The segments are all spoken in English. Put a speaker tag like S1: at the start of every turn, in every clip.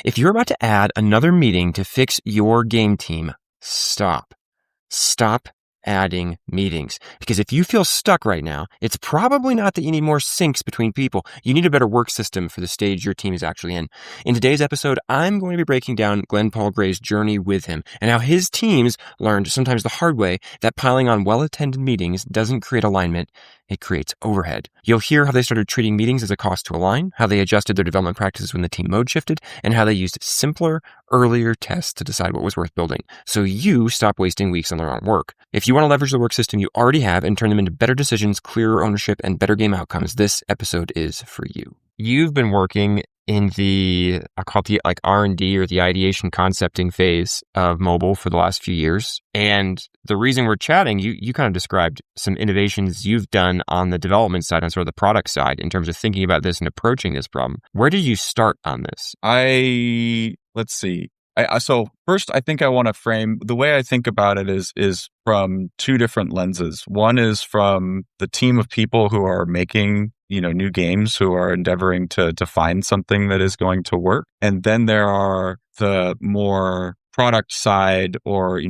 S1: If you're about to add another meeting to fix your game team, stop. Stop adding meetings. Because if you feel stuck right now, it's probably not that you need more syncs between people. You need a better work system for the stage your team is actually in. In today's episode, I'm going to be breaking down Glen Paul Gray's journey with him and how his teams learned, sometimes the hard way, that piling on well-attended meetings doesn't create alignment, it creates overhead. You'll hear how they started treating meetings as a cost to align, how they adjusted their development practices when the team mode shifted, and how they used simpler, earlier tests to decide what was worth building. So you stop wasting weeks on the wrong work. If you want to leverage the work system you already have and turn them into better decisions, clearer ownership, and better game outcomes, this episode is for you. You've been working in the, I call it the R&D or the ideation concepting phase of mobile for the last few years. And the reason we're chatting, you kind of described some innovations you've done on the development side, on sort of the product side, in terms of thinking about this and approaching this problem. Where did you start on this?
S2: Let's see. So first, I think I want to frame the way I think about it is from two different lenses. One is from the team of people who are making, new games, who are endeavoring to find something that is going to work. And then there are the more product side or,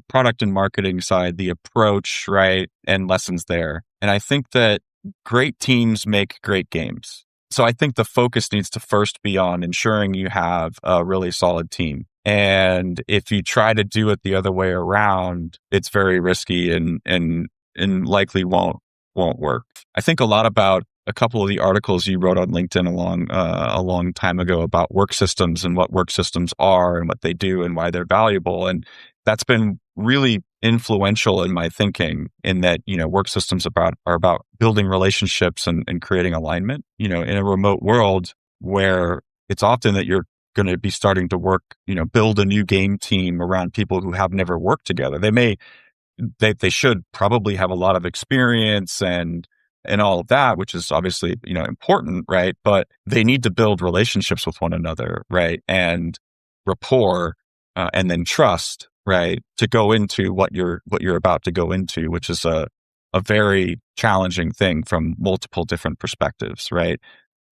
S2: product and marketing side, the approach, right? And lessons there. And I think that great teams make great games. So I think the focus needs to first be on ensuring you have a really solid team. And if you try to do it the other way around, it's very risky and likely won't work. I think a lot about a couple of the articles you wrote on LinkedIn a long time ago about work systems and what work systems are and what they do and why they're valuable. And that's been really influential in my thinking, in that, work systems are about building relationships and creating alignment. In a remote world where it's often that you're going to be starting to work, build a new game team around people who have never worked together. They should probably have a lot of experience and all of that, which is obviously, important, right? But they need to build relationships with one another, right? And rapport, and then trust, right? To go into what you're about to go into, which is a very challenging thing from multiple different perspectives, right?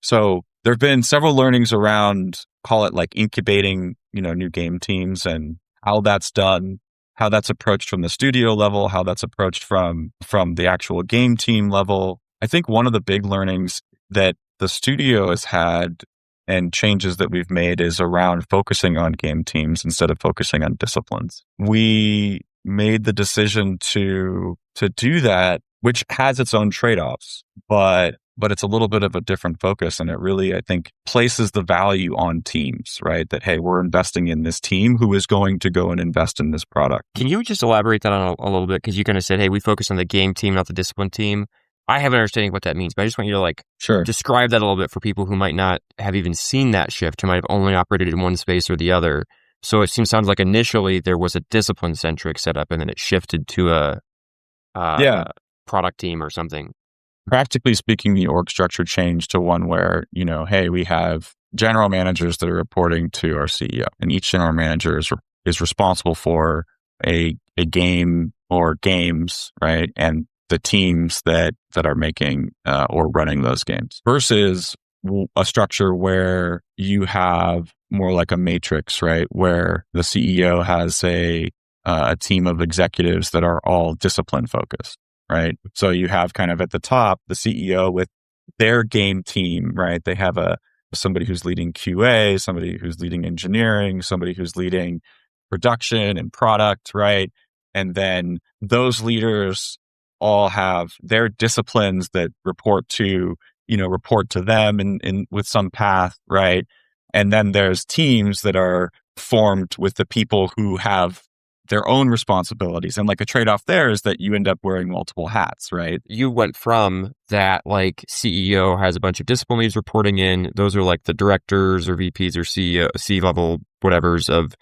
S2: So there have been several learnings around, call it like incubating, new game teams, and how that's done, how that's approached from the studio level, how that's approached from the actual game team level. I think one of the big learnings that the studio has had and changes that we've made is around focusing on game teams instead of focusing on disciplines. We made the decision to do that, which has its own trade-offs, but it's a little bit of a different focus. And it really, I think, places the value on teams, right? That, hey, we're investing in this team who is going to go and invest in this product.
S1: Can you just elaborate that on a little bit? Because you kind of said, hey, we focus on the game team, not the discipline team. I have an understanding of what that means, but I just want you to
S2: Sure.
S1: describe that a little bit for people who might not have even seen that shift, who might have only operated in one space or the other. So it sounds like initially there was a discipline-centric setup, and then it shifted to a product team or something.
S2: Practically speaking, the org structure changed to one where, hey, we have general managers that are reporting to our CEO, and each general manager is responsible for a game or games, right? And the teams that are making or running those games, versus a structure where you have more like a matrix, right? Where the CEO has a team of executives that are all discipline focused. Right. So you have kind of at the top, the CEO with their game team, right? They have somebody who's leading QA, somebody who's leading engineering, somebody who's leading production and product, right? And then those leaders all have their disciplines that report to them in with some path, right? And then there's teams that are formed with the people who have their own responsibilities. And a trade-off there is that you end up wearing multiple hats, right?
S1: You went from that CEO has a bunch of discipline leads reporting in. Those are the directors or VPs or CEO, C-level whatevers of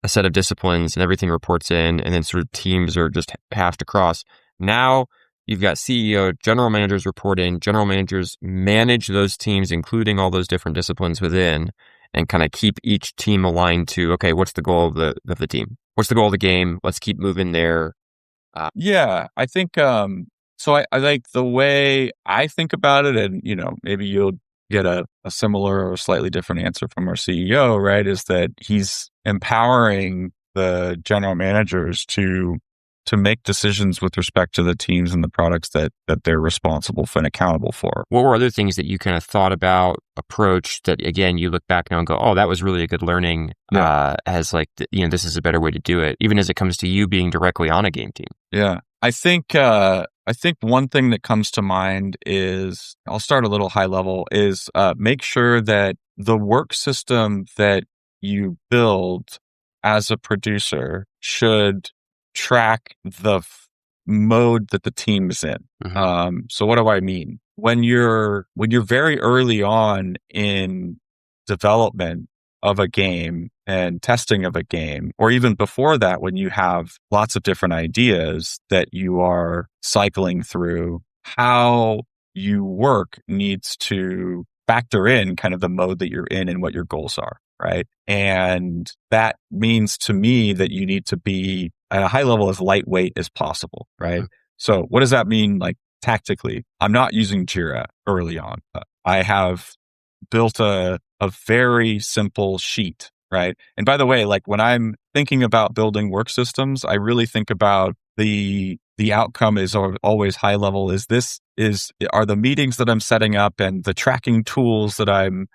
S1: a set of disciplines, and everything reports in, and then sort of teams are just hashed across. Now you've got CEO, general managers report in, general managers manage those teams, including all those different disciplines within, and kind of keep each team aligned to, okay, what's the goal of the team? What's the goal of the game? Let's keep moving there.
S2: I think, so I like the way I think about it, and, maybe you'll get a similar or slightly different answer from our CEO, right? Is that he's empowering the general managers to make decisions with respect to the teams and the products that they're responsible for and accountable for.
S1: What were other things that you kind of thought about, approached that, again, you look back now and go, oh, that was really a good learning as like, this is a better way to do it, even as it comes to you being directly on a game team?
S2: Yeah. I think one thing that comes to mind is, I'll start a little high level, is make sure that the work system that you build as a producer should track the mode that the team is in.
S1: Mm-hmm.
S2: So what do I mean? When you're very early on in development of a game and testing of a game, or even before that, when you have lots of different ideas that you are cycling through, how you work needs to factor in kind of the mode that you're in and what your goals are, right? And that means to me that you need to be at a high level as lightweight as possible, right? Mm-hmm. So what does that mean, like, tactically? I'm not using Jira early on. I have built a very simple sheet, right? And by the way, like, when I'm thinking about building work systems, I really think about the outcome is always high level. Are the meetings that I'm setting up and the tracking tools that I'm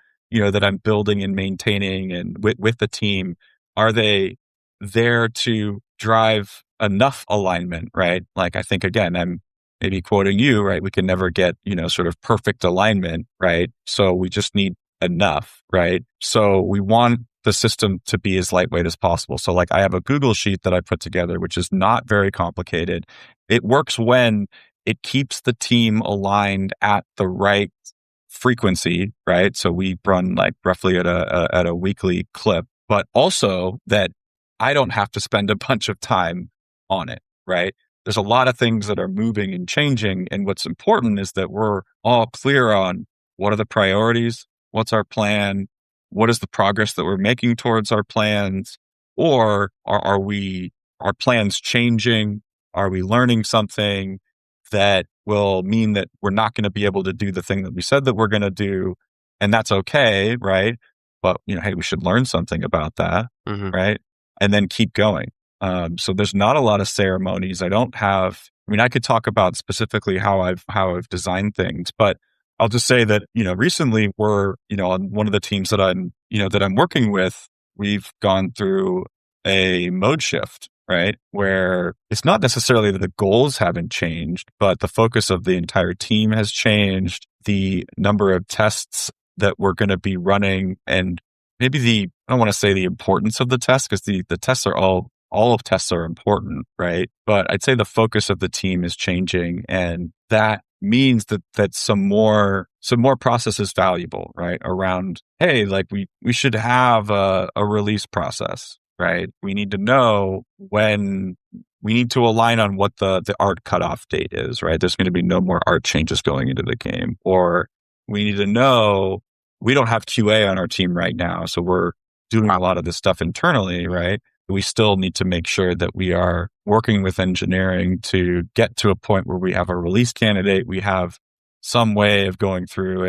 S2: building and maintaining and with the team, are they there to drive enough alignment, right? Like, I think, again, I'm maybe quoting you, right? We can never get, sort of perfect alignment, right? So we just need enough, right? So we want the system to be as lightweight as possible. So, like, I have a Google sheet that I put together, which is not very complicated. It works when it keeps the team aligned at the right frequency, right? So we run like roughly at a weekly clip, but also that I don't have to spend a bunch of time on it, right? There's a lot of things that are moving and changing. And what's important is that we're all clear on what are the priorities, what's our plan, what is the progress that we're making towards our plans, or are our plans changing? Are we learning something that will mean that we're not going to be able to do the thing that we said that we're going to do? And that's okay, right? But, hey, we should learn something about that,
S1: Mm-hmm.
S2: right? And then keep going. So there's not a lot of ceremonies. I could talk about specifically how I've designed things, but I'll just say that, recently we're, on one of the teams that I'm working with, we've gone through a mode shift, right? Where it's not necessarily that the goals haven't changed, but the focus of the entire team has changed. The number of tests that we're going to be running, and maybe I don't want to say the importance of the tests, because the tests are all of tests are important, right? But I'd say the focus of the team is changing, and that means that some more process is valuable, right? Around, hey, like, we should have a release process, right? We need to know when we need to align on what the art cutoff date is, right? There's going to be no more art changes going into the game. Or we need to know we don't have QA on our team right now, so we're doing a lot of this stuff internally, right? We still need to make sure that we are working with engineering to get to a point where we have a release candidate. We have some way of going through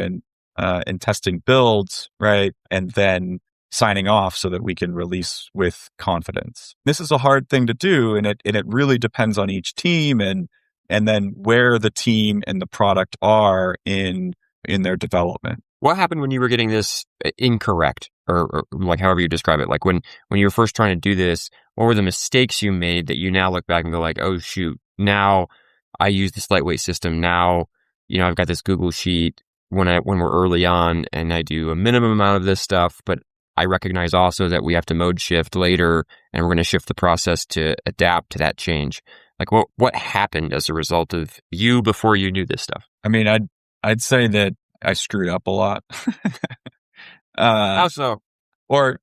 S2: and testing builds, right? And then signing off so that we can release with confidence. This is a hard thing to do, and it really depends on each team and then where the team and the product are in their development.
S1: What happened when you were getting this incorrect, or like however you describe it? Like when you were first trying to do this, what were the mistakes you made that you now look back and go like, oh shoot, now I use this lightweight system. Now, I've got this Google sheet when we're early on, and I do a minimum amount of this stuff, but I recognize also that we have to mode shift later, and we're going to shift the process to adapt to that change. Like what happened as a result of you before you knew this stuff?
S2: I mean, I'd say that I screwed up a lot.
S1: How so?
S2: Or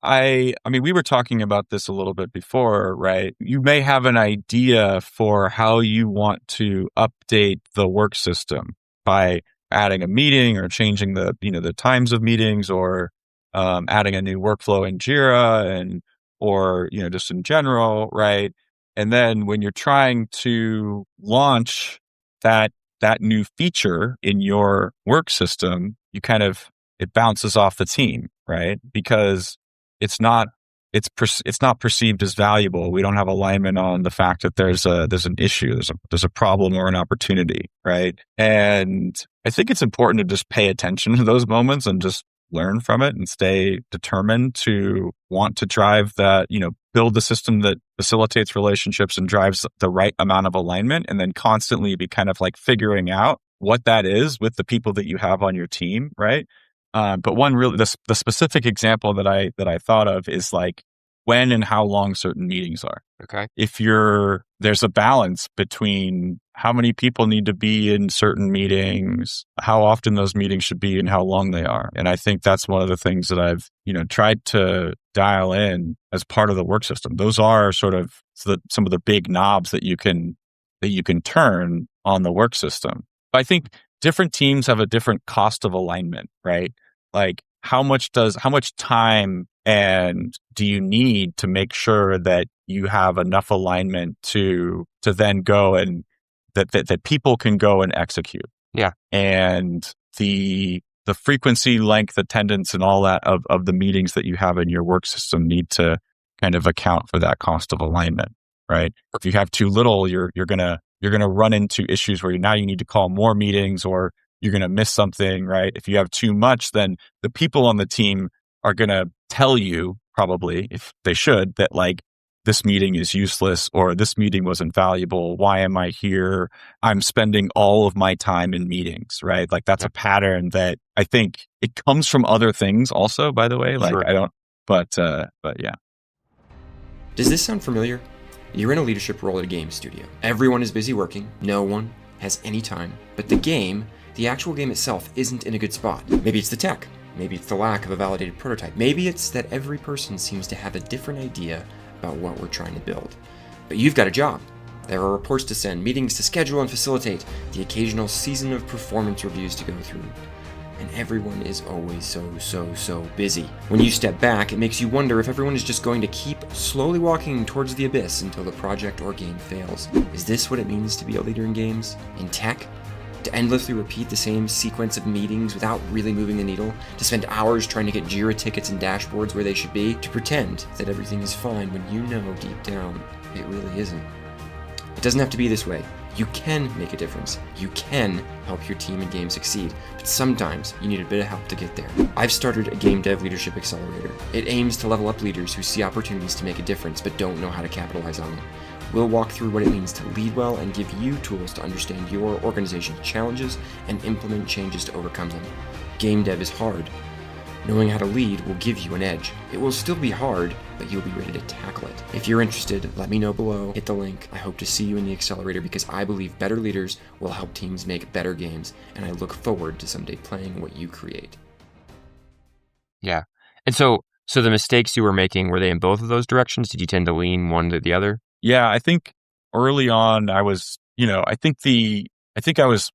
S2: I mean, we were talking about this a little bit before, right? You may have an idea for how you want to update the work system by adding a meeting or changing the times of meetings, or adding a new workflow in Jira, or just in general, right? And then when you're trying to launch that new feature in your work system, it bounces off the team, right? Because it's not perceived as valuable. We don't have alignment on the fact that there's an issue, there's a problem or an opportunity, right? And I think it's important to just pay attention to those moments and just learn from it and stay determined to want to drive that, build the system that facilitates relationships and drives the right amount of alignment, and then constantly be kind of like figuring out what that is with the people that you have on your team, right? But one really, the specific example that I thought of is like when and how long certain meetings are.
S1: Okay.
S2: If there's a balance between how many people need to be in certain meetings, how often those meetings should be, and how long they are. And I think that's one of the things that I've, tried to dial in as part of the work system. Those are sort of some of the big knobs that you can turn on the work system. But I think different teams have a different cost of alignment, right? Like how much time and do you need to make sure that you have enough alignment to then go and that people can go and execute?
S1: Yeah.
S2: And the frequency, length, attendance, and all that of the meetings that you have in your work system need to kind of account for that cost of alignment, right? If you have too little, you're gonna run into issues where now you need to call more meetings, or you're gonna miss something, right? If you have too much, then the people on the team are gonna tell you, probably, if they should, that like this meeting is useless or this meeting wasn't valuable. Why am I here? I'm spending all of my time in meetings, right? Like that's a pattern that I think it comes from other things also, by the way. Like
S1: Sure.
S2: but yeah.
S3: Does this sound familiar? You're in a leadership role at a game studio. Everyone is busy working. No one has any time. But the actual game itself isn't in a good spot. Maybe it's the tech. Maybe it's the lack of a validated prototype. Maybe it's that every person seems to have a different idea about what we're trying to build. But you've got a job. There are reports to send, meetings to schedule and facilitate, the occasional season of performance reviews to go through. And everyone is always so busy. When you step back, it makes you wonder if everyone is just going to keep slowly walking towards the abyss until the project or game fails. Is this what it means to be a leader in games? In tech? To endlessly repeat the same sequence of meetings without really moving the needle? To spend hours trying to get Jira tickets and dashboards where they should be? To pretend that everything is fine when you know deep down it really isn't? It doesn't have to be this way. You can make a difference. You can help your team and game succeed, but sometimes you need a bit of help to get there. I've started a game dev leadership accelerator. It aims to level up leaders who see opportunities to make a difference but don't know how to capitalize on them. We'll walk through what it means to lead well and give you tools to understand your organization's challenges and implement changes to overcome them. Game dev is hard. Knowing how to lead will give you an edge. It will still be hard, but you'll be ready to tackle it. If you're interested, let me know below. Hit the link. I hope to see you in the accelerator because I believe better leaders will help teams make better games, and I look forward to someday playing what you create.
S1: Yeah. And so the mistakes you were making, were they in both of those directions? Did you tend to lean one to the other?
S2: Yeah, I think early on I was, I think I was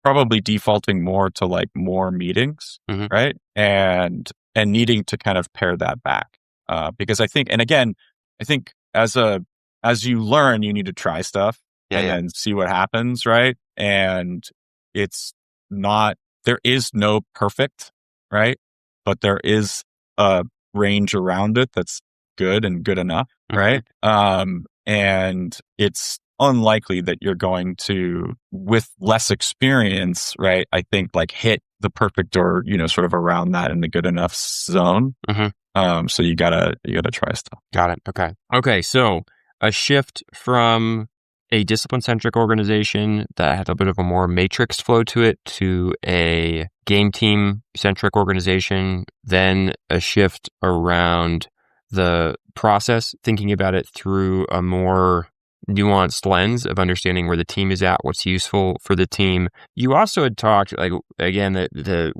S2: probably defaulting more to like more meetings, right? And needing to kind of pare that back. Because I think as you learn, you need to try stuff and see what happens, right? And there is no perfect, right? But there is a range around it that's good and good enough, right? And it's unlikely that you're going to, with less experience, right? I think like hit the perfect or, sort of around that in the good enough zone. So you gotta try stuff.
S1: Got it. Okay. So a shift from a discipline-centric organization that had a bit of a more matrix flow to it to a game team-centric organization, then a shift around the process, thinking about it through a more nuanced lens of understanding where the team is at, what's useful for the team. You also had talked, like, again, that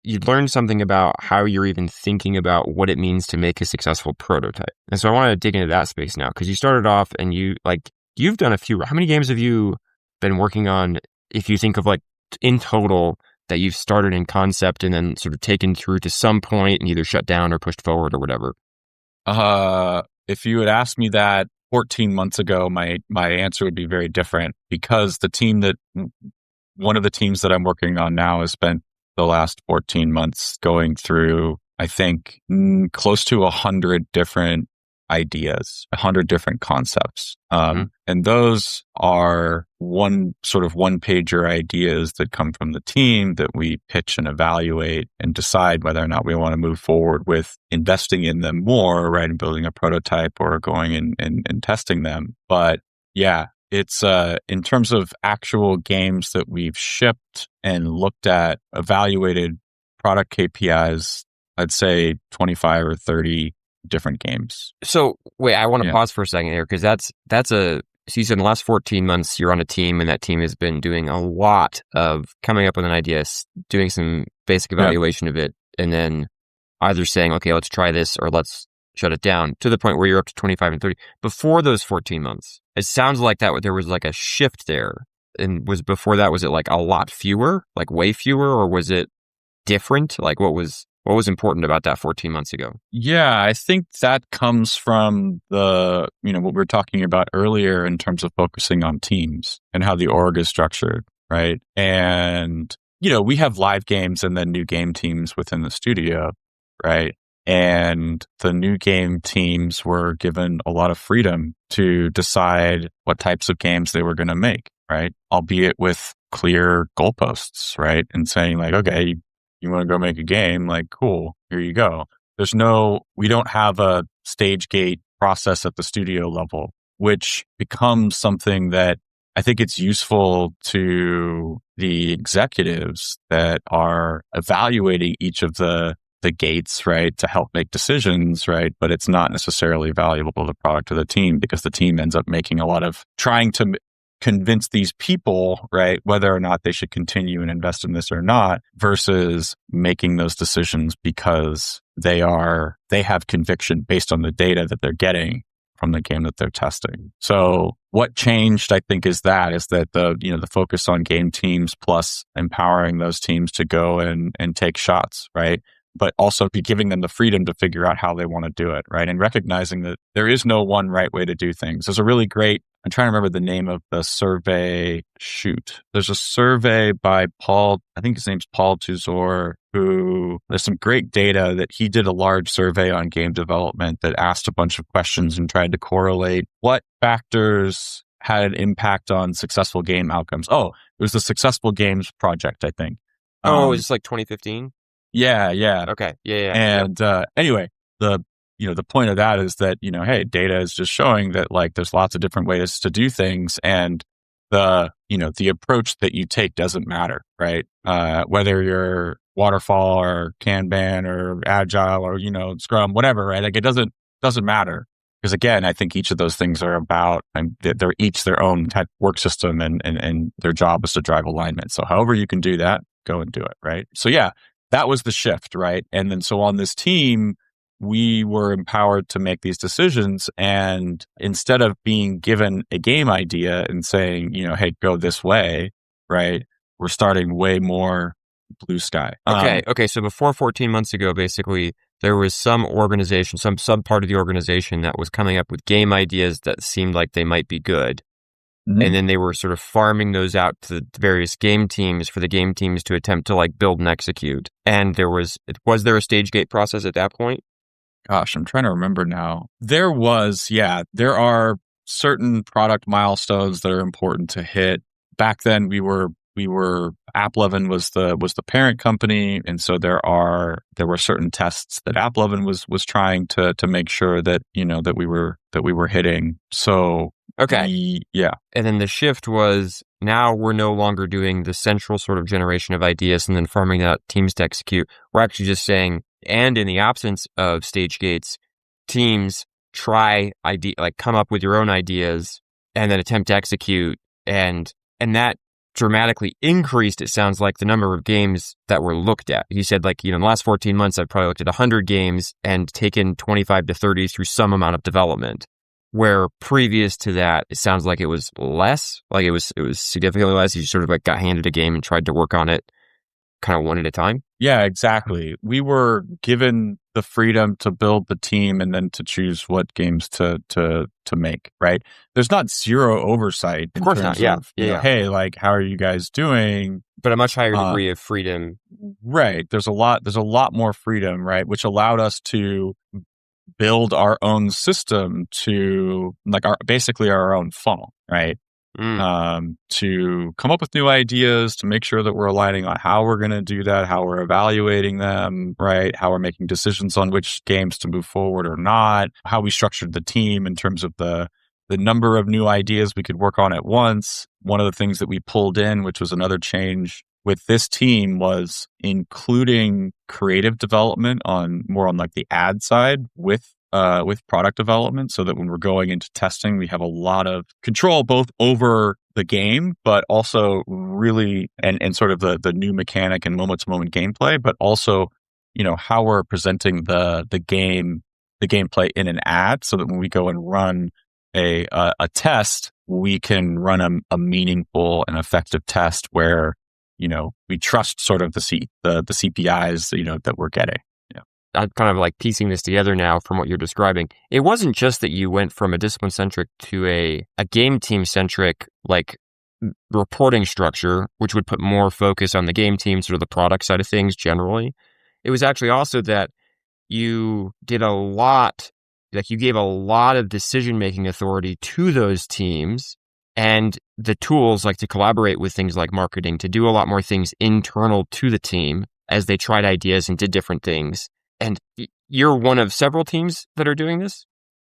S1: you'd learned something about how you're even thinking about what it means to make a successful prototype. And so I want to dig into that space now, because you started off and you've done a few. How many games have you been working on, if you think of like in total, that you've started in concept and then sort of taken through to some point and either shut down or pushed forward or whatever?
S2: If you had asked me that 14 months ago, my answer would be very different, because one of the teams that I'm working on now has spent the last 14 months going through, I think, close to 100 different ideas, 100 different concepts. And those are one-pager ideas that come from the team that we pitch and evaluate and decide whether or not we want to move forward with investing in them more, right? And building a prototype or going and testing them. But yeah, it's in terms of actual games that we've shipped and looked at, evaluated product KPIs, I'd say 25 or 30 different games.
S1: So wait, I want to pause for a second here, because so you said in the last 14 months, you're on a team and that team has been doing a lot of coming up with an idea, doing some basic evaluation of it, and then either saying, okay, let's try this or let's shut it down, to the point where you're up to 25 and 30. Before those 14 months, it sounds like that there was like a shift there. And before that, was it like a lot fewer, like way fewer, or was it different? Like what was important about that 14 months ago?
S2: Yeah, I think that comes from what we were talking about earlier in terms of focusing on teams and how the org is structured, right? And, we have live games and then new game teams within the studio, right? And the new game teams were given a lot of freedom to decide what types of games they were going to make, right? Albeit with clear goalposts, right? And saying like, okay, you want to go make a game? Like, cool, here you go. We don't have a stage gate process at the studio level, which becomes something that I think it's useful to the executives that are evaluating each of the gates, right, to help make decisions, right? But it's not necessarily valuable to the product of the team, because the team ends up making a lot of trying to convince these people, right, whether or not they should continue and invest in this or not, versus making those decisions because they have conviction based on the data that they're getting from the game that they're testing. So what changed, I think, is that the focus on game teams plus empowering those teams to go and take shots, right? But also be giving them the freedom to figure out how they want to do it, right? And recognizing that there is no one right way to do things. There's a really great, I'm trying to remember the name of the survey. There's a survey by Paul, I think his name's Paul Tuzor, there's some great data that he did a large survey on game development that asked a bunch of questions and tried to correlate what factors had an impact on successful game outcomes. Oh, it was the Successful Games Project, I think.
S1: Oh, is this like 2015?
S2: Yeah.
S1: Okay. Yeah.
S2: And anyway, the point of that is that, hey, data is just showing that like there's lots of different ways to do things, and the approach that you take doesn't matter, right? Whether you're waterfall or Kanban or agile or Scrum, whatever, right? Like it doesn't matter, because again, I think each of those things are about, and they're each their own type of work system, and their job is to drive alignment. So however you can do that, go and do it, right? So yeah. That was the shift, right? And then so on this team, we were empowered to make these decisions. And instead of being given a game idea and saying, hey, go this way, right? We're starting way more blue sky.
S1: Okay. So before 14 months ago, basically, there was some organization, some subpart of the organization that was coming up with game ideas that seemed like they might be good. Mm-hmm. And then they were sort of farming those out to the various game teams for the game teams to attempt to like build and execute. And was there a stage gate process at that point?
S2: Gosh, I'm trying to remember now. There was, yeah. There are certain product milestones that are important to hit. Back then, we were AppLovin was the parent company, and so there were certain tests that AppLovin was trying to make sure that that we were hitting. So
S1: okay,
S2: yeah.
S1: And then the shift was, now we're no longer doing the central sort of generation of ideas and then farming out teams to execute. We're actually just saying, and in the absence of stage gates, teams come up with your own ideas and then attempt to execute, and that dramatically increased, it sounds like, the number of games that were looked at. You said, like, in the last 14 months, I've probably looked at 100 games and taken 25 to 30 through some amount of development, where previous to that, it sounds like it was less, like it was significantly less. You sort of like got handed a game and tried to work on it kind of one at a time.
S2: Yeah, exactly. We were given the freedom to build the team and then to choose what games to make, right? There's not zero oversight
S1: Of
S2: in
S1: course not.
S2: terms
S1: Yeah.
S2: of,
S1: Yeah.
S2: hey, like, how are you guys doing?
S1: But a much higher degree of freedom.
S2: Right. There's a lot more freedom, right? Which allowed us to build our own system to like basically our own funnel, right? To come up with new ideas, to make sure that we're aligning on how we're going to do that, how we're evaluating them, right? How we're making decisions on which games to move forward or not, how we structured the team in terms of the number of new ideas we could work on at once. One of the things that we pulled in, which was another change with this team, was including creative development on like the ad side with product development, so that when we're going into testing, we have a lot of control both over the game, but also really and sort of the new mechanic and moment to moment gameplay, but also, how we're presenting the gameplay in an ad, so that when we go and run a test, we can run a meaningful and effective test where, we trust sort of the CPIs, that we're getting.
S1: I'm kind of like piecing this together now from what you're describing. It wasn't just that you went from a discipline-centric to a game team-centric, like, reporting structure, which would put more focus on the game team, sort of the product side of things generally. It was actually also that you did a lot, like you gave a lot of decision-making authority to those teams and the tools, like to collaborate with things like marketing, to do a lot more things internal to the team as they tried ideas and did different things. And you're one of several teams that are doing this?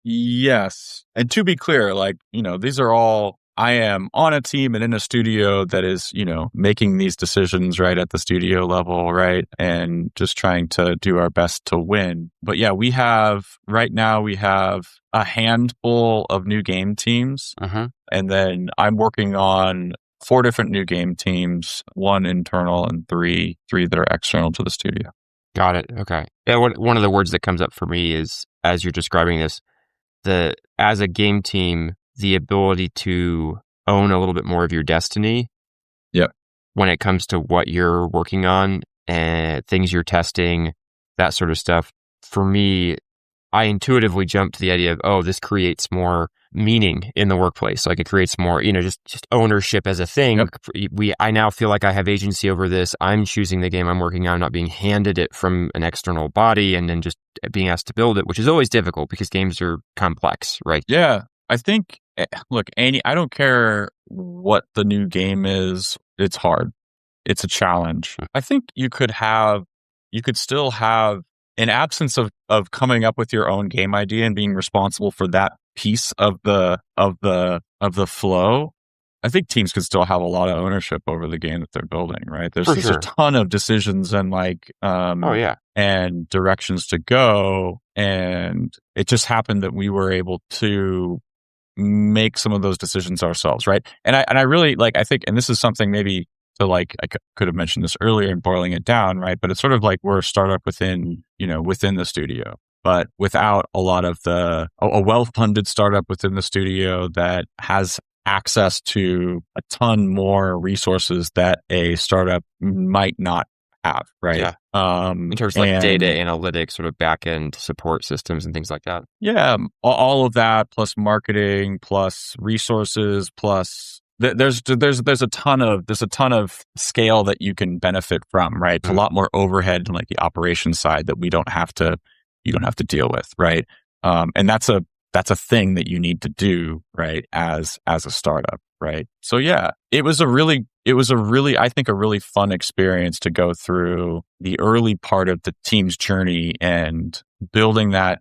S2: Yes. And to be clear, like, these are all, I am on a team and in a studio that is, making these decisions right at the studio level, right? And just trying to do our best to win. But yeah, right now we have a handful of new game teams. And then I'm working on 4 different new game teams, 1 internal and 3 that are external to the studio.
S1: Got it. Okay. Yeah, one of the words that comes up for me is, as you're describing this, as a game team, the ability to own a little bit more of your destiny.
S2: Yep.
S1: When it comes to what you're working on and things you're testing, that sort of stuff. For me, I intuitively jump to the idea of, this creates more meaning in the workplace. Like it creates more, just ownership as a thing. Yep. I now feel like I have agency over this. I'm choosing the game I'm working on, not being handed it from an external body and then just being asked to build it, which is always difficult because games are complex, right?
S2: Yeah. I think, look, Andy, I don't care what the new game is. It's hard. It's a challenge. I think you could still have, in absence of coming up with your own game idea and being responsible for that piece of the flow, I think teams could still have a lot of ownership over the game that they're building, right? There's a ton of decisions and and directions to go. And it just happened that we were able to make some of those decisions ourselves, right? And I really I think, and this is something maybe to I could have mentioned this earlier in boiling it down, right? But it's sort of like we're a startup within the studio, but without a lot of a well-funded startup within the studio that has access to a ton more resources that a startup might not have, right?
S1: Yeah. In terms of data analytics, sort of back-end support systems and things like that.
S2: Yeah. All of that, plus marketing, plus resources, plus there's a ton of scale that you can benefit from, right? It's a lot more overhead in the operations side that you don't have to deal with, right? And that's a thing that you need to do, right? As a startup, right? So yeah, it was a really, I think, a really fun experience to go through the early part of the team's journey and building that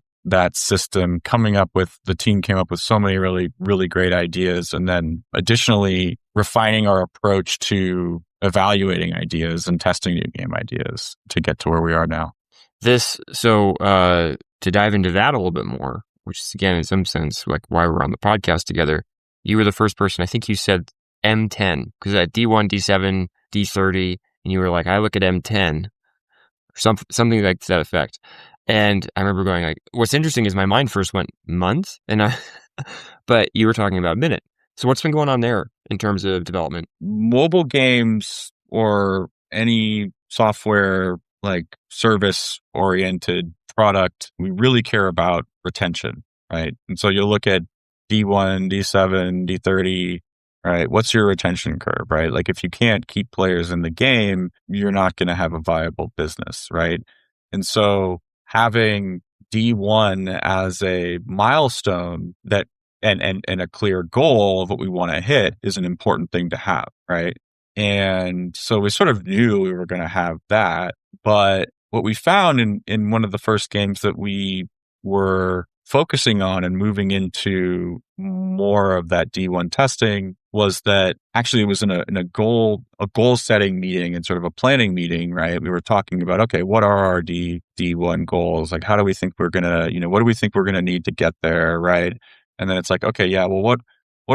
S2: system, the team came up with so many really, really great ideas. And then additionally, refining our approach to evaluating ideas and testing new game ideas to get to where we are now.
S1: To dive into that a little bit more, which is again, in some sense, like why we're on the podcast together, you were the first person, I think you said M10, because at D1, D7, D30, and you were like, I look at M10, or something like to that effect. And I remember going what's interesting is my mind first went month, but you were talking about minute. So what's been going on there in terms of development?
S2: Mobile games or any software like service oriented product, we really care about retention, right? And so you'll look at D1, D7, D30, right? What's your retention curve, right? Like if you can't keep players in the game, you're not going to have a viable business, right? And so having D1 as a milestone that and a clear goal of what we want to hit is an important thing to have, right? And so we sort of knew we were going to have that. But what we found in one of the first games that we were focusing on and moving into more of that D1 testing was that actually it was in a goal setting meeting and sort of a planning meeting, right? We were talking about, okay, what are our D1 goals? Like, how do we think we're going to, what do we think we're going to need to get there, right? And then it's like, okay, yeah, well, what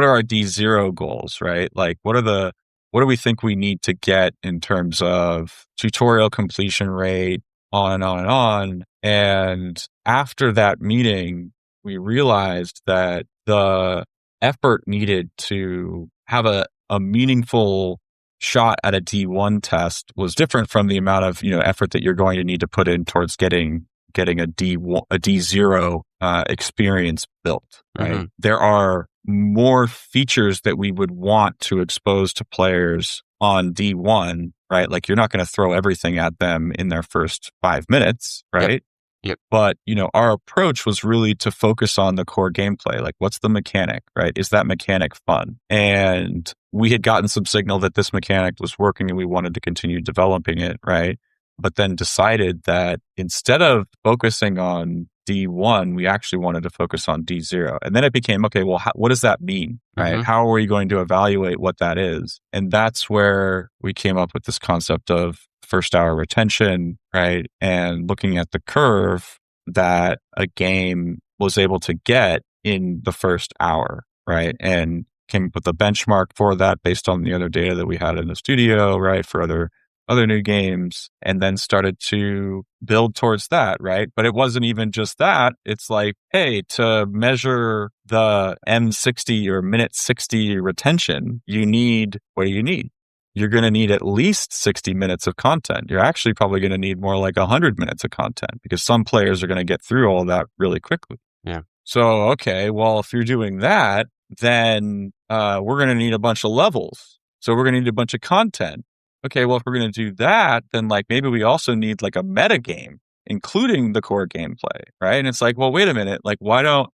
S2: are our D0 goals, right? Like, what do we think we need to get in terms of tutorial completion rate, on and on and on. And after that meeting, we realized that the effort needed to have a meaningful shot at a D1 test was different from the amount of, effort that you're going to need to put in towards getting a D0 experience built, right? Mm-hmm. There are more features that we would want to expose to players on D1, right? Like you're not going to throw everything at them in their first 5 minutes, right?
S1: Yep.
S2: But, our approach was really to focus on the core gameplay. Like what's the mechanic, right? Is that mechanic fun? And we had gotten some signal that this mechanic was working and we wanted to continue developing it, right? But then decided that instead of focusing on D1, we actually wanted to focus on D0. And then it became, okay, well, what does that mean, right? Mm-hmm. How are we going to evaluate what that is? And that's where we came up with this concept of first hour retention, right? And looking at the curve that a game was able to get in the first hour, right? And came up with a benchmark for that based on the other data that we had in the studio, right? For other new games, and then started to build towards that, right? But it wasn't even just that. It's like, hey, to measure the M60 or minute 60 retention, what do you need? You're going to need at least 60 minutes of content. You're actually probably going to need more like 100 minutes of content because some players are going to get through all that really quickly.
S1: Yeah.
S2: So, okay, well, if you're doing that, then we're going to need a bunch of levels. So we're going to need a bunch of content. Okay, well, if we're going to do that, then like maybe we also need like a meta game, including the core gameplay, right? And it's like, well, wait a minute, like why don't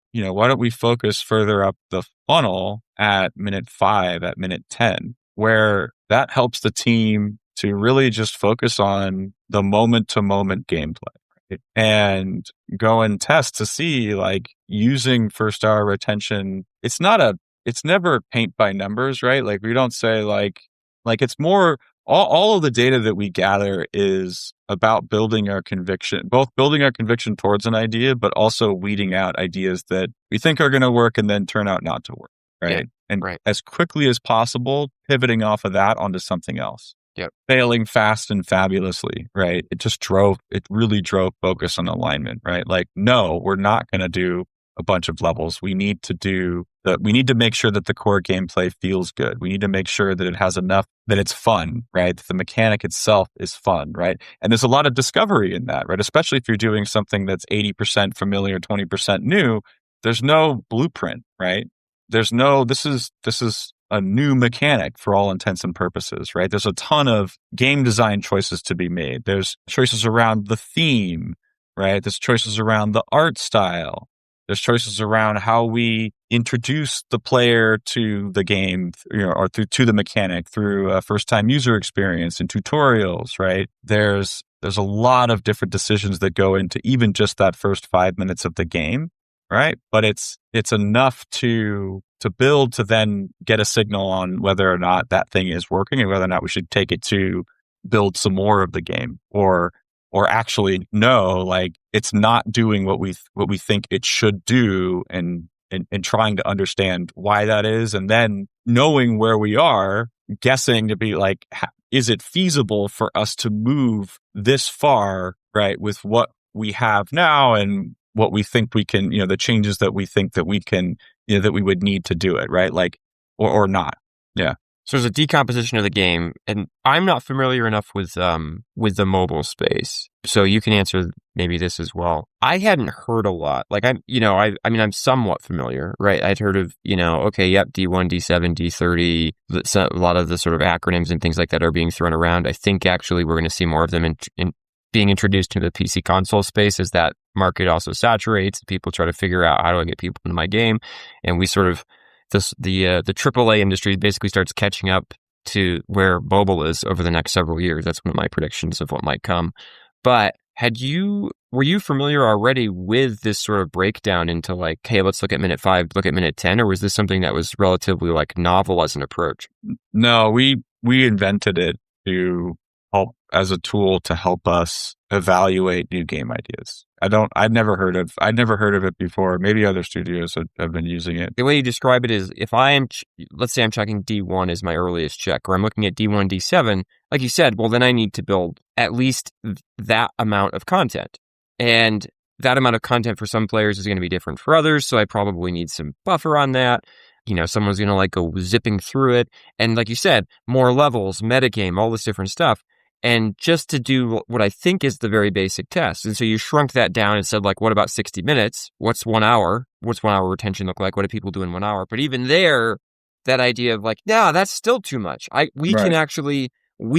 S2: we focus further up the funnel at minute 5, at minute 10, where that helps the team to really just focus on the moment-to-moment gameplay, right? And go and test to see like using first hour retention. It's never paint by numbers, right? Like we don't say like it's more. All of the data that we gather is about building our conviction towards an idea, but also weeding out ideas that we think are going to work and then turn out not to work, right?
S1: Yeah,
S2: and
S1: right.
S2: As quickly as possible, pivoting off of that onto something else.
S1: Yep.
S2: Failing fast and fabulously, right? It really drove focus on alignment, right? Like, no, we're not going to do a bunch of levels. We need to make sure that the core gameplay feels good. We need to make sure that it has enough, that it's fun, right? That the mechanic itself is fun, right? And there's a lot of discovery in that, right? Especially if you're doing something that's 80% familiar, 20% new, there's no blueprint, right? This is a new mechanic for all intents and purposes, right? There's a ton of game design choices to be made. There's choices around the theme, right? There's choices around the art style. There's choices around how we introduce the player to the game, or to the mechanic through a first-time user experience and tutorials, right? There's a lot of different decisions that go into even just that first 5 minutes of the game, right? But it's enough to build to then get a signal on whether or not that thing is working and whether or not we should take it to build some more of the game, or actually no, like it's not doing what we think it should do, and trying to understand why that is, and then knowing where we are, guessing to be like, is it feasible for us to move this far, right, with what we have now and what we think we can, the changes that we think that we can, that we would need to do it, right? Like, or not. Yeah.
S1: So there's a decomposition of the game, and I'm not familiar enough with the mobile space. So you can answer maybe this as well. I hadn't heard a lot. Like I mean, I'm somewhat familiar, right? I'd heard of, okay, yep, D1, D7, D30, a lot of the sort of acronyms and things like that are being thrown around. I think actually we're going to see more of them in being introduced to the PC console space as that market also saturates. People try to figure out, how do I get people into my game? And we sort of, the AAA industry basically starts catching up to where mobile is over the next several years. That's one of my predictions of what might come. But were you familiar already with this sort of breakdown into like, hey, let's look at minute 5, look at minute 10, or was this something that was relatively like novel as an approach?
S2: No, we invented it to help as a tool to help us evaluate new game ideas. I'd never heard of it before. Maybe other studios have been using it.
S1: The way you describe it is, if let's say I'm checking D1 as my earliest check, or I'm looking at D1, D7, like you said, well, then I need to build at least that amount of content. And that amount of content for some players is going to be different for others. So I probably need some buffer on that. Someone's going to like go zipping through it. And like you said, more levels, metagame, all this different stuff. And just to do what I think is the very basic test. And so you shrunk that down and said, like, what about 60 minutes? What's 1 hour? What's 1 hour retention look like? What do people do in 1 hour? But even there, that idea of like, no, that's still too much. We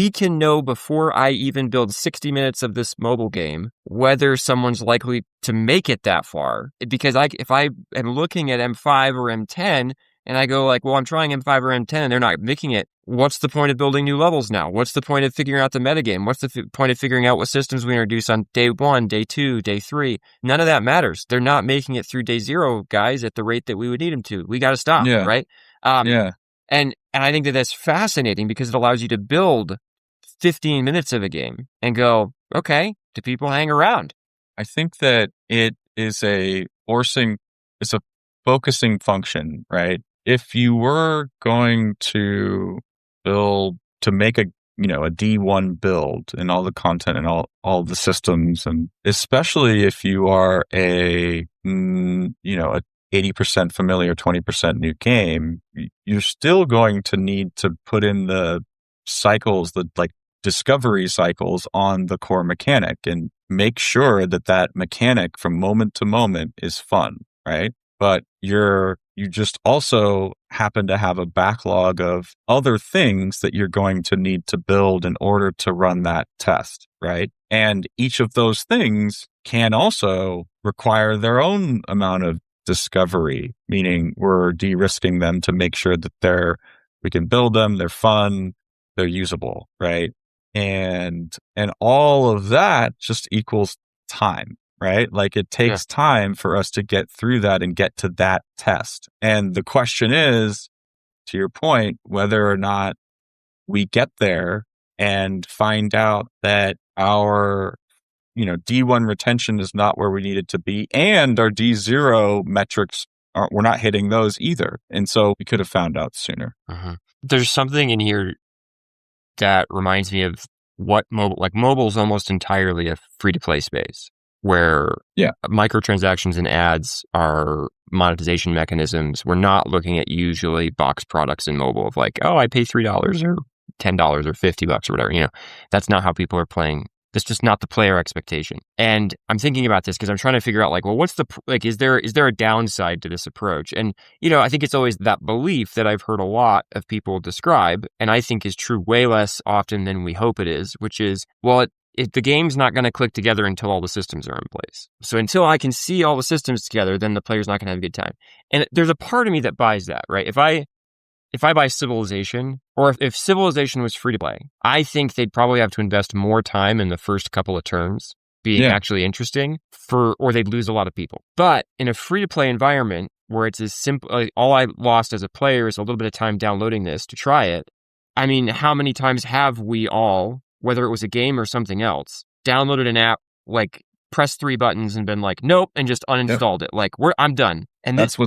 S1: can know before I even build 60 minutes of this mobile game, whether someone's likely to make it that far. Because if I am looking at M5 or M10, and I go like, well, I'm trying M5 or M10 and they're not making it. What's the point of building new levels now? What's the point of figuring out the metagame? What's the point of figuring out what systems we introduce on day 1, day 2, day 3? None of that matters. They're not making it through day 0, guys, at the rate that we would need them to. We got to stop, right? And I think that's fascinating because it allows you to build 15 minutes of a game and go, okay, do people hang around?
S2: I think that it is it's a focusing function, right? If you were going to make a D1 build and all the content and all the systems, and especially if you are a 80% familiar, 20% new game, you're still going to need to put in the cycles, the like discovery cycles on the core mechanic and make sure that mechanic from moment to moment is fun, right? But you just also happen to have a backlog of other things that you're going to need to build in order to run that test, right? And each of those things can also require their own amount of discovery, meaning we're de-risking them to make sure that we can build them, they're fun, they're usable, right? And all of that just equals time. Right? Like it takes time for us to get through that and get to that test. And the question is, to your point, whether or not we get there and find out that our, D1 retention is not where we need it to be. And our D0 metrics, we're not hitting those either. And so we could have found out sooner.
S1: Uh-huh. There's something in here that reminds me of what mobile is almost entirely a free-to-play space, where microtransactions and ads are monetization mechanisms. We're not looking at usually box products in mobile of like, oh, I pay $3 or $10 or $50 or whatever. That's not how people are playing. That's just not the player expectation. And I'm thinking about this because I'm trying to figure out like, well, what's is there a downside to this approach? And, I think it's always that belief that I've heard a lot of people describe, and I think is true way less often than we hope it is, which is, well, the game's not going to click together until all the systems are in place. So until I can see all the systems together, then the player's not going to have a good time. And there's a part of me that buys that, right? If I buy Civilization, or if Civilization was free to play, I think they'd probably have to invest more time in the first couple of turns being actually interesting or they'd lose a lot of people. But in a free to play environment where it's as simple, all I lost as a player is a little bit of time downloading this to try it. I mean, how many times have we all, whether it was a game or something else, downloaded an app, like pressed 3 buttons and been like, nope, and just uninstalled it. Like I'm done. And
S2: that's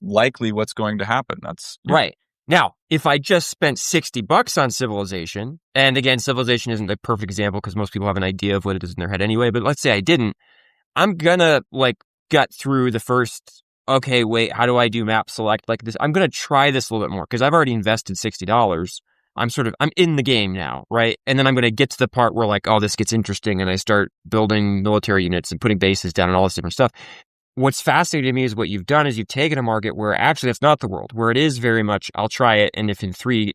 S2: likely what's going to happen. That's
S1: right. Now, if I just spent $60 on Civilization, and again, Civilization isn't the perfect example because most people have an idea of what it is in their head anyway, but let's say I didn't, I'm gonna gut through the first, okay, wait, how do I do map select like this? I'm gonna try this a little bit more because I've already invested $60. I'm in the game now, right? And then I'm going to get to the part where like, oh, this gets interesting. And I start building military units and putting bases down and all this different stuff. What's fascinating to me is what you've done is you've taken a market where actually that's not the world, where it is very much, I'll try it. And if in three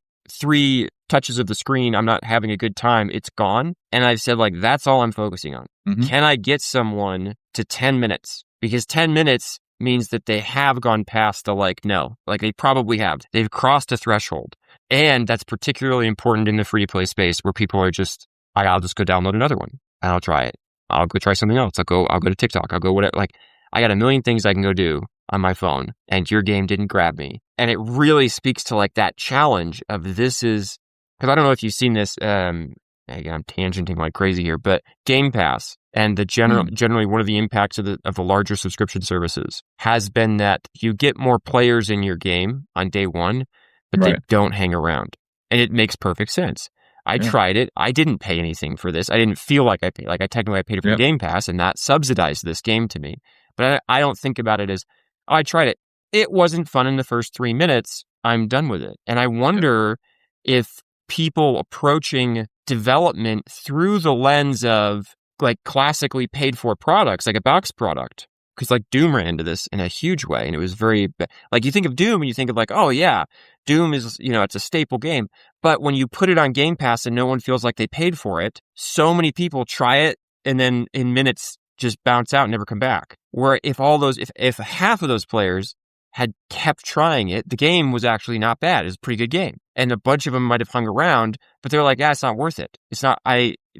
S1: touches of the screen, I'm not having a good time, it's gone. And I've said like, that's all I'm focusing on. Can I get someone to 10 minutes? Because 10 minutes means that they have gone past the like, no, like they probably have. They've crossed a threshold. And that's particularly important in the free to play space where people are just, I'll just go download another one and I'll try it. I'll go try something else. I'll go to TikTok. I'll go whatever. Like I got a million things I can go do on my phone and your game didn't grab me. And it really speaks to like that challenge of this is, because I don't know if you've seen this, again, I'm tangenting like crazy here, but Game Pass and the generally one of the impacts of the larger subscription services has been that you get more players in your game on day one, but they don't hang around. And it makes perfect sense. I tried it. I didn't pay anything for this. I didn't feel like I paid. Like I technically paid for Game Pass and that subsidized this game to me. But I don't think about it as, oh, I tried it. It wasn't fun in the first 3 minutes. I'm done with it. And I wonder if people approaching development through the lens of like classically paid for products, like a box product, because like Doom ran into this in a huge way. And it was very, like you think of Doom and you think of like, oh yeah, Doom is, it's a staple game. But when you put it on Game Pass and no one feels like they paid for it, so many people try it and then in minutes just bounce out and never come back. Where if half of those players had kept trying it, the game was actually not bad. It was a pretty good game. And a bunch of them might have hung around, but they're like, it's not worth it. It's not,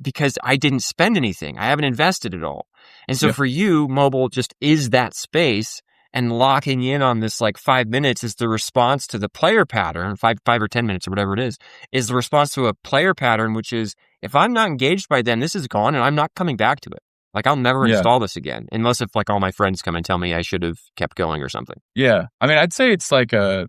S1: because I didn't spend anything. I haven't invested at all. And so for you, mobile just is that space, and locking in on this like 5 minutes is the response to the player pattern, five or 10 minutes or whatever it is the response to a player pattern, which is if I'm not engaged by then, this is gone and I'm not coming back to it. Like I'll never install this again, unless if like all my friends come and tell me I should have kept going or something.
S2: Yeah. I mean, I'd say it's like I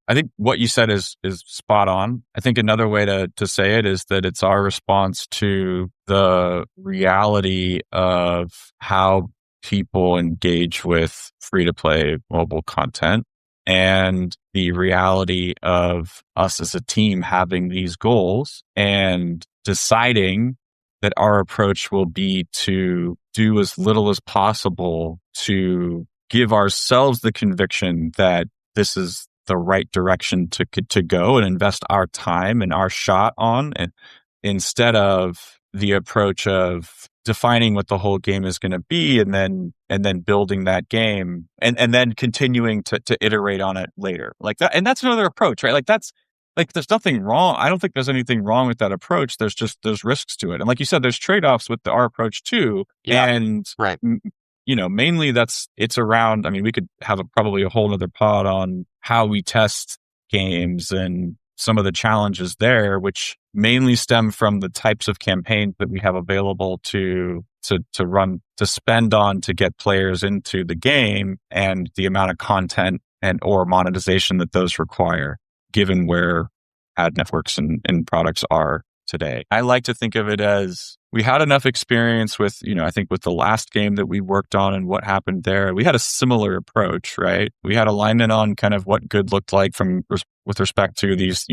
S2: think what you said is spot on. I think another way to say it is that it's our response to the reality of how people engage with free to play mobile content and the reality of us as a team having these goals and deciding that our approach will be to do as little as possible to give ourselves the conviction that this is the right direction to go and invest our time and our shot on, and instead of the approach of defining what the whole game is going to be and then building that game and then continuing to iterate on it later. Like that, and that's another approach, right? Like there's nothing wrong. I don't think there's anything wrong with that approach. There's risks to it. And like you said, there's trade-offs with our approach too. Yeah. And, mainly it's around, I mean, we could have probably a whole nother pod on how we test games and some of the challenges there, which mainly stem from the types of campaigns that we have available to run, to spend on to get players into the game and the amount of content and or monetization that those require, given where ad networks and products are today. I like to think of it as we had enough experience with, I think with the last game that we worked on and what happened there, we had a similar approach, right? We had alignment on kind of what good looked like with respect to these,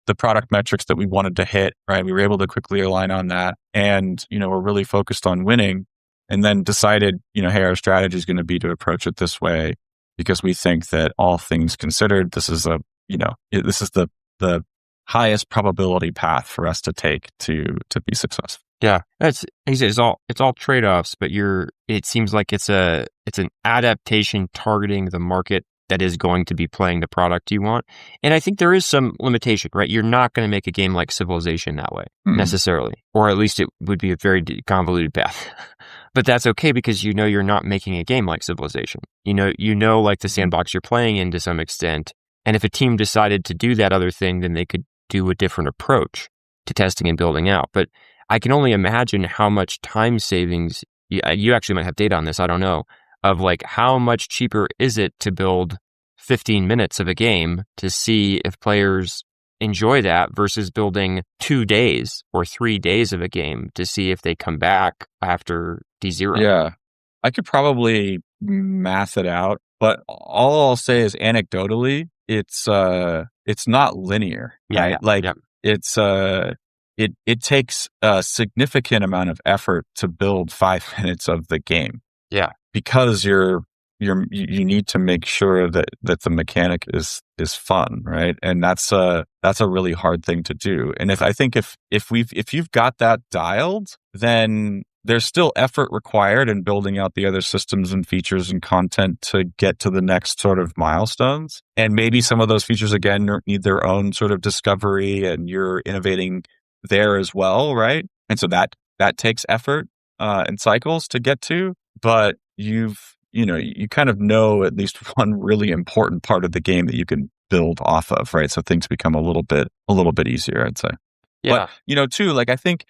S2: the product metrics that we wanted to hit, right? We were able to quickly align on that. And, we're really focused on winning, and then decided, hey, our strategy is going to be to approach it this way, because we think that all things considered, this is the highest probability path for us to take to be successful.
S1: Yeah, it's all trade-offs, but it seems like it's an adaptation targeting the market that is going to be playing the product you want. And I think there is some limitation, right? You're not going to make a game like Civilization that way necessarily, or at least it would be a very convoluted path. But that's okay, because you're not making a game like Civilization. Like the sandbox you're playing in to some extent. And if a team decided to do that other thing, then they could do a different approach to testing and building out. But I can only imagine how much time savings, you actually might have data on this, I don't know, of like how much cheaper is it to build 15 minutes of a game to see if players enjoy that versus building 2 days or 3 days of a game to see if they come back after D0.
S2: Yeah, I could probably math it out, but all I'll say is anecdotally, it's it's not linear, right?
S1: Yeah.
S2: Like
S1: Yep.
S2: it's it takes a significant amount of effort to build 5 minutes of the game.
S1: Yeah.
S2: Because you need to make sure that the mechanic is fun, right? And that's a really hard thing to do. And if you've got that dialed, then there's still effort required in building out the other systems and features and content to get to the next sort of milestones. And maybe some of those features again need their own sort of discovery, and you're innovating there as well, right? And so that takes effort and cycles to get to, but you kind of know at least one really important part of the game that you can build off of, right? So things become a little bit easier, I'd say.
S1: Yeah.
S2: But, too, like I think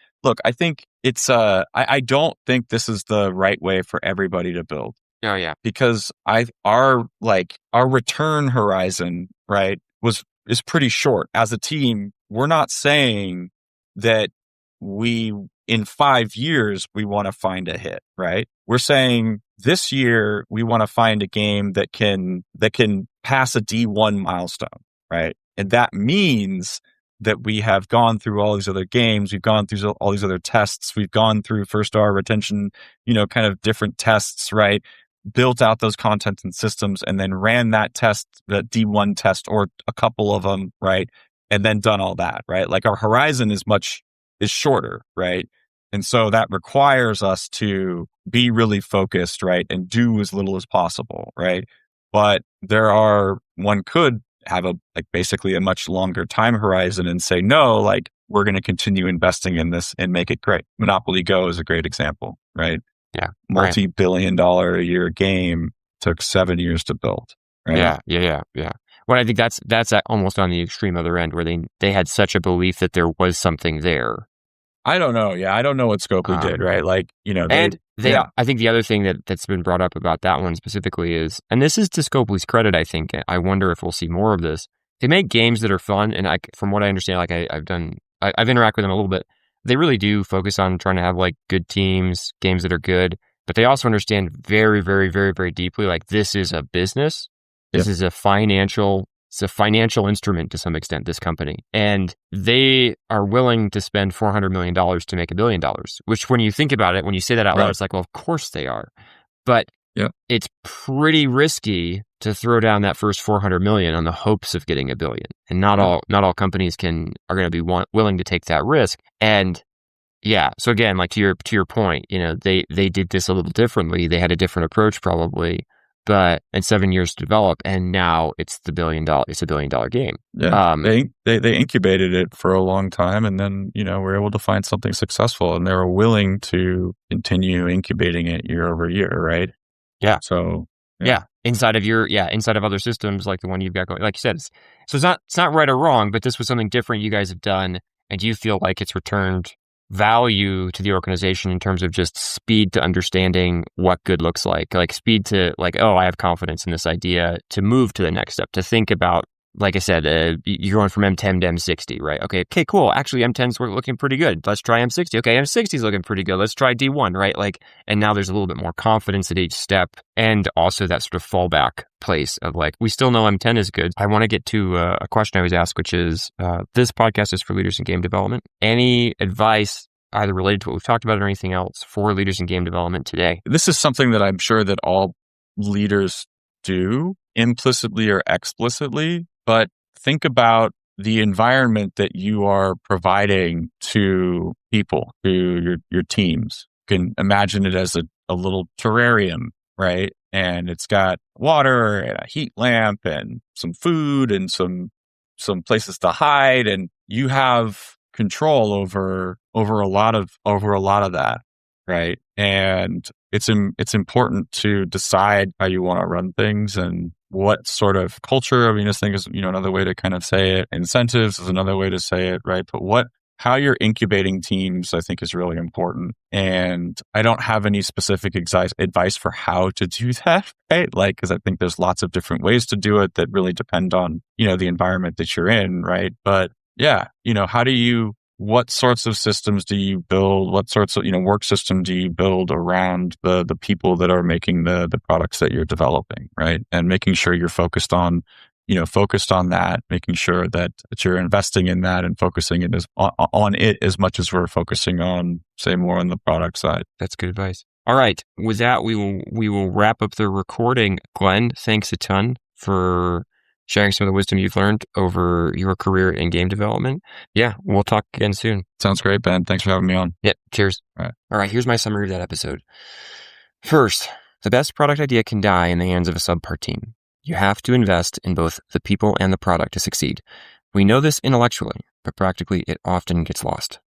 S2: it's, I don't think this is the right way for everybody to build.
S1: Oh, yeah.
S2: Because our return horizon, right, is pretty short. As a team, we're not saying that in 5 years, we want to find a hit, right? We're saying this year, we want to find a game that can pass a D1 milestone, right? And that means that we have gone through all these other games. We've gone through all these other tests. We've gone through first hour retention, kind of different tests, right? Built out those content and systems, and then ran that D1 test or a couple of them, right? And then done all that, right? Like our horizon is shorter, right? And so that requires us to be really focused, right? And do as little as possible, right? But one could have basically a much longer time horizon and say, no, like we're going to continue investing in this and make it great. Monopoly Go is a great example, right?
S1: Yeah.
S2: Multi-billion-dollar a year game took 7 years to build, right?
S1: Yeah. Well, I think that's almost on the extreme other end where they had such a belief that there was something there.
S2: I don't know. Yeah, I don't know what Scopely did, right? Like,
S1: I think the other thing that's been brought up about that one specifically is, and this is to Scopely's credit, I think, I wonder if we'll see more of this. They make games that are fun, and from what I understand, like I've interacted with them a little bit. They really do focus on trying to have like good teams, games that are good, but they also understand very, very, very, very deeply, like this is a business. This is a financial instrument to some extent, this company. And they are willing to spend $400 million to make $1 billion, which when you think about it, when you say that out loud, it's like, well, of course they are. But it's pretty risky to throw down that first $400 million on the hopes of getting $1 billion. And not all companies are going to be willing to take that risk. And so again, like to your point, they did this a little differently. They had a different approach probably. But in 7 years to develop, and now it's a $1 billion game.
S2: Yeah, they incubated it for a long time, and then were able to find something successful, and they were willing to continue incubating it year over year, right?
S1: Yeah.
S2: So
S1: inside of other systems like the one you've got going, like you said, it's not right or wrong, but this was something different you guys have done, and you feel like it's returned value to the organization in terms of just speed to understanding what good looks like speed to like, oh, I have confidence in this idea to move to the next step, to think about, like I said, you're going from M10 to M60, right? Okay, cool. Actually, M10's looking pretty good. Let's try M60. Okay, M60's looking pretty good. Let's try D1, right? Like, and now there's a little bit more confidence at each step, and also that sort of fallback place of like, we still know M10 is good. I want to get to a question I always ask, which is, this podcast is for leaders in game development. Any advice either related to what we've talked about or anything else for leaders in game development today?
S2: This is something that I'm sure that all leaders do, implicitly or explicitly, but think about the environment that you are providing to people, to your teams. You can imagine it as a little terrarium, right? And it's got water and a heat lamp and some food and some places to hide, and you have control over a lot of that, right? And it's important to decide how you want to run things and what sort of culture. I mean, this thing is, another way to kind of say it. Incentives is another way to say it, right? But how you're incubating teams, I think, is really important. And I don't have any specific advice for how to do that, right? Like, because I think there's lots of different ways to do it that really depend on, the environment that you're in, right? But yeah, what sorts of systems do you build? What sorts of, work system do you build around the people that are making the products that you're developing, right? And making sure you're focused on focused on that, making sure that you're investing in that and focusing on it as much as we're focusing on, say, more on the product side.
S1: That's good advice. All right. With that, we will wrap up the recording. Glen, thanks a ton for sharing some of the wisdom you've learned over your career in game development. Yeah, we'll talk again soon.
S2: Sounds great, Ben. Thanks for having me on.
S1: Yep. Cheers.
S2: All
S1: right. Here's my summary of that episode. First, the best product idea can die in the hands of a subpar team. You have to invest in both the people and the product to succeed. We know this intellectually, but practically it often gets lost.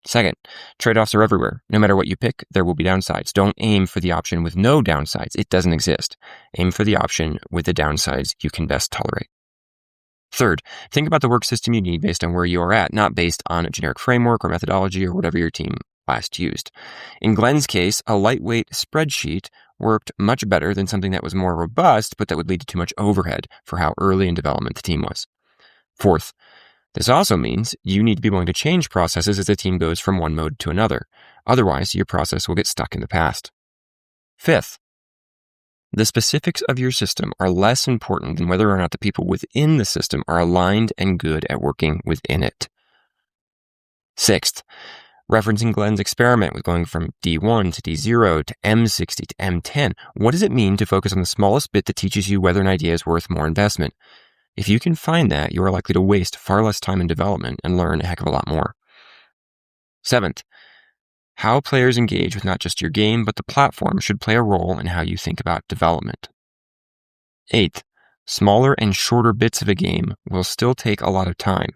S1: Second, trade-offs are everywhere. No matter what you pick, there will be downsides. Don't aim for the option with no downsides. It doesn't exist. Aim for the option with the downsides you can best tolerate. Third, think about the work system you need based on where you are at, not based on a generic framework or methodology or whatever your team last used. In Glen's case, a lightweight spreadsheet worked much better than something that was more robust, but that would lead to too much overhead for how early in development the team was. Fourth, this also means you need to be willing to change processes as the team goes from one mode to another. Otherwise, your process will get stuck in the past. Fifth, the specifics of your system are less important than whether or not the people within the system are aligned and good at working within it. Sixth, referencing Glen's experiment with going from D1 to D0 to M60 to M10, what does it mean to focus on the smallest bit that teaches you whether an idea is worth more investment? If you can find that, you are likely to waste far less time in development and learn a heck of a lot more. Seventh, how players engage with not just your game, but the platform should play a role in how you think about development. Eighth, smaller and shorter bits of a game will still take a lot of time,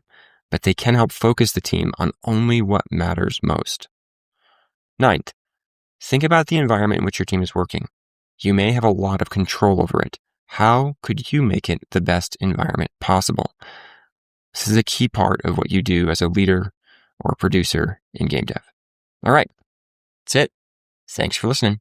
S1: but they can help focus the team on only what matters most. Ninth, think about the environment in which your team is working. You may have a lot of control over it. How could you make it the best environment possible? This is a key part of what you do as a leader or a producer in game dev. All right, that's it. Thanks for listening.